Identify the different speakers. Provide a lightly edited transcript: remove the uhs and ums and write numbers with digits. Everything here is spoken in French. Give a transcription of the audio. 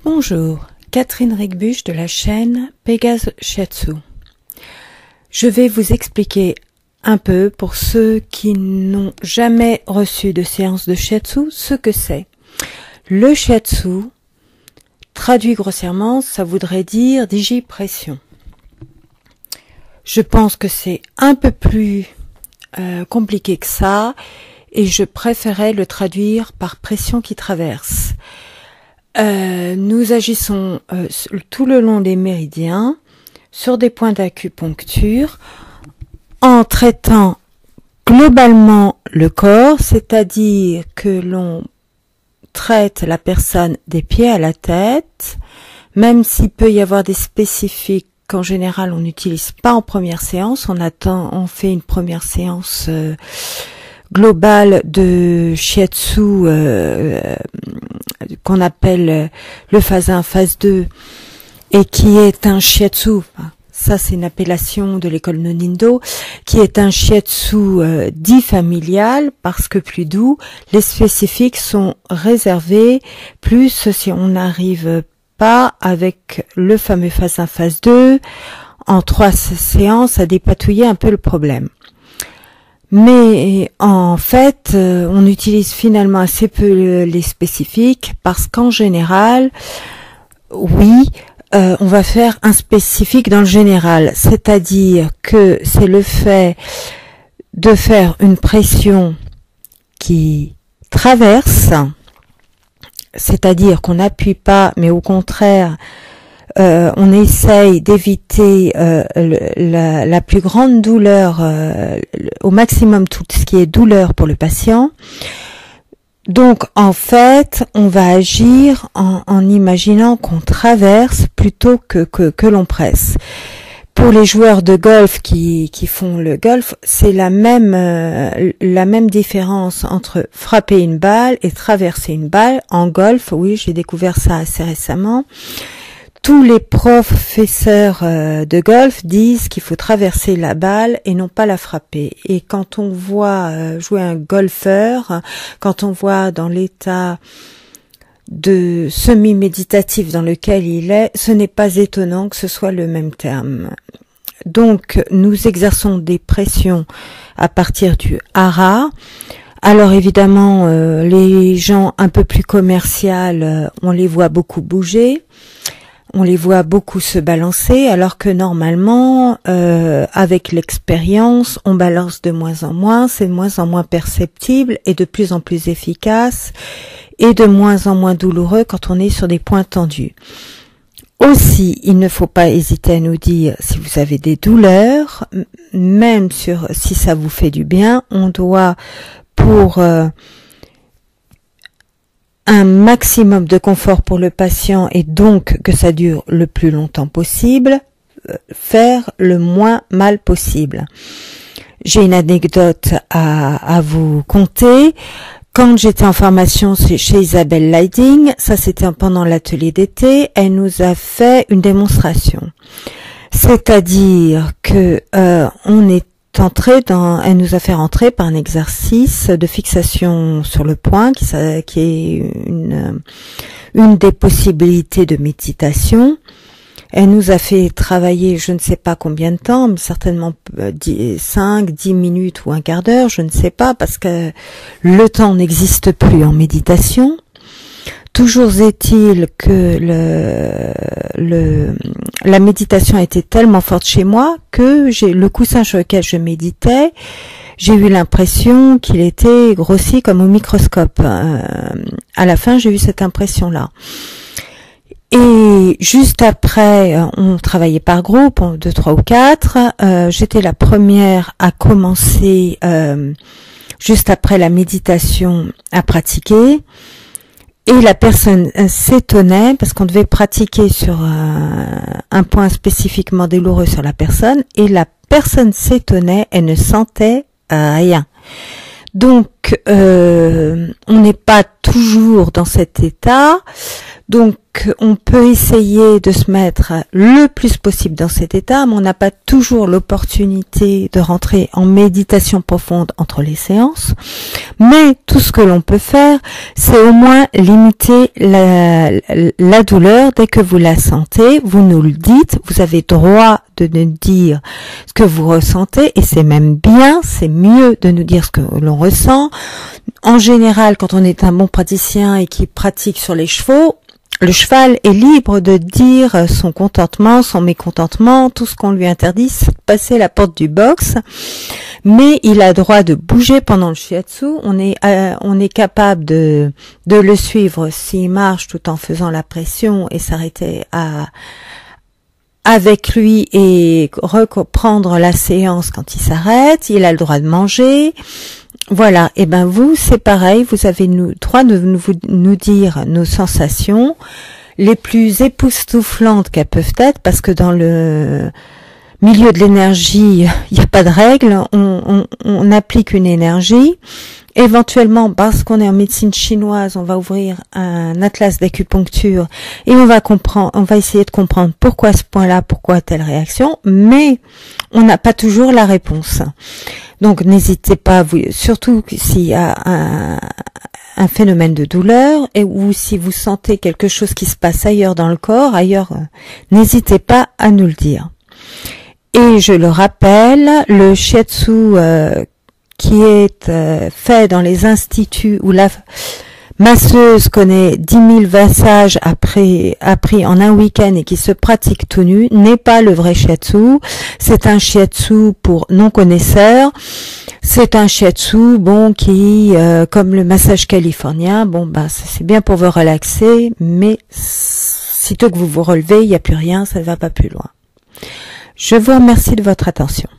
Speaker 1: Bonjour, Catherine Rigbusch de la chaîne Pégase Shiatsu. Je vais vous expliquer un peu, pour ceux qui n'ont jamais reçu de séance de Shiatsu, ce que c'est. Le Shiatsu, traduit grossièrement, ça voudrait dire digipression. Je pense que c'est un peu plus compliqué que ça, et je préférais le traduire par pression qui traverse. Nous agissons tout le long des méridiens, sur des points d'acupuncture, en traitant globalement le corps, c'est-à-dire que l'on traite la personne des pieds à la tête, même s'il peut y avoir des spécifiques qu'en général on n'utilise pas en première séance, on fait une première séance globale de Shiatsu qu'on appelle le phase 1, phase 2, et qui est un Shiatsu, ça c'est une appellation de l'école Nonindo, qui est un Shiatsu dit familial, parce que plus doux. Les spécifiques sont réservés, plus si on n'arrive pas avec le fameux phase 1, phase 2, en 3 séances à dépatouiller un peu le problème. Mais en fait, on utilise finalement assez peu les spécifiques, parce qu'en général, oui, on va faire un spécifique dans le général, c'est-à-dire que c'est le fait de faire une pression qui traverse, c'est-à-dire qu'on n'appuie pas, mais au contraire, on essaye d'éviter la plus grande douleur, au maximum tout ce qui est douleur pour le patient. Donc en fait, on va agir en imaginant qu'on traverse plutôt que l'on presse. Pour les joueurs de golf qui font le golf, c'est la même différence entre frapper une balle et traverser une balle. En golf, oui, j'ai découvert ça assez récemment. Tous les professeurs de golf disent qu'il faut traverser la balle et non pas la frapper. Et quand on voit jouer un golfeur, quand on voit dans l'état de semi-méditatif dans lequel il est, ce n'est pas étonnant que ce soit le même terme. Donc, nous exerçons des pressions à partir du hara. Alors évidemment, les gens un peu plus commerciaux, on les voit beaucoup bouger. On les voit beaucoup se balancer, alors que normalement, avec l'expérience, on balance de moins en moins, c'est de moins en moins perceptible et de plus en plus efficace et de moins en moins douloureux quand on est sur des points tendus. Aussi, il ne faut pas hésiter à nous dire si vous avez des douleurs, même si ça vous fait du bien, on doit pour un maximum de confort pour le patient et donc que ça dure le plus longtemps possible, faire le moins mal possible. J'ai une anecdote à vous conter. Quand j'étais en formation chez Isabelle Lighting, ça c'était pendant l'atelier d'été, elle nous a fait une démonstration. C'est-à-dire que on est elle nous a fait rentrer par un exercice de fixation sur le point qui est une des possibilités de méditation. Elle nous a fait travailler je ne sais pas combien de temps, mais certainement 5-10 minutes ou un quart d'heure, je ne sais pas, parce que le temps n'existe plus en méditation. Toujours est-il que la méditation était tellement forte chez moi que le coussin sur lequel je méditais, j'ai eu l'impression qu'il était grossi comme au microscope. À la fin, j'ai eu cette impression-là. Et juste après, on travaillait par groupe, 2, 3 ou 4. J'étais la première à commencer, juste après la méditation, à pratiquer. Et la personne s'étonnait parce qu'on devait pratiquer sur un point spécifiquement douloureux sur la personne, et la personne s'étonnait, elle ne sentait rien. Donc, on n'est pas toujours dans cet état. Donc, on peut essayer de se mettre le plus possible dans cet état, mais on n'a pas toujours l'opportunité de rentrer en méditation profonde entre les séances. Mais tout ce que l'on peut faire, c'est au moins limiter la douleur. Dès que vous la sentez, vous nous le dites. Vous avez droit de nous dire ce que vous ressentez, et c'est même bien, c'est mieux de nous dire ce que l'on ressent. En général, quand on est un bon praticien et qui pratique sur les chevaux, le cheval est libre de dire son contentement, son mécontentement, tout ce qu'on lui interdit, c'est de passer la porte du box. Mais il a droit de bouger pendant le shiatsu. On est capable de le suivre s'il marche tout en faisant la pression et s'arrêter avec lui et reprendre la séance quand il s'arrête. Il a le droit de manger. Voilà, et ben vous, c'est pareil, vous avez le droit de nous dire nos sensations les plus époustouflantes qu'elles peuvent être, parce que dans le milieu de l'énergie, il n'y a pas de règle, on applique une énergie. Éventuellement, parce qu'on est en médecine chinoise, on va ouvrir un atlas d'acupuncture et on va essayer de comprendre pourquoi ce point-là, pourquoi telle réaction, mais on n'a pas toujours la réponse. Donc n'hésitez pas, surtout s'il y a un phénomène de douleur ou si vous sentez quelque chose qui se passe ailleurs dans le corps, n'hésitez pas à nous le dire. Et je le rappelle, le shiatsu qui est fait dans les instituts où la masseuse connaît 10 000 massages appris en un week-end et qui se pratique tout nu, n'est pas le vrai shiatsu. C'est un shiatsu pour non-connaisseurs. C'est un shiatsu, qui, comme le massage californien, c'est bien pour vous relaxer, mais sitôt que vous vous relevez, il n'y a plus rien, ça ne va pas plus loin. Je vous remercie de votre attention.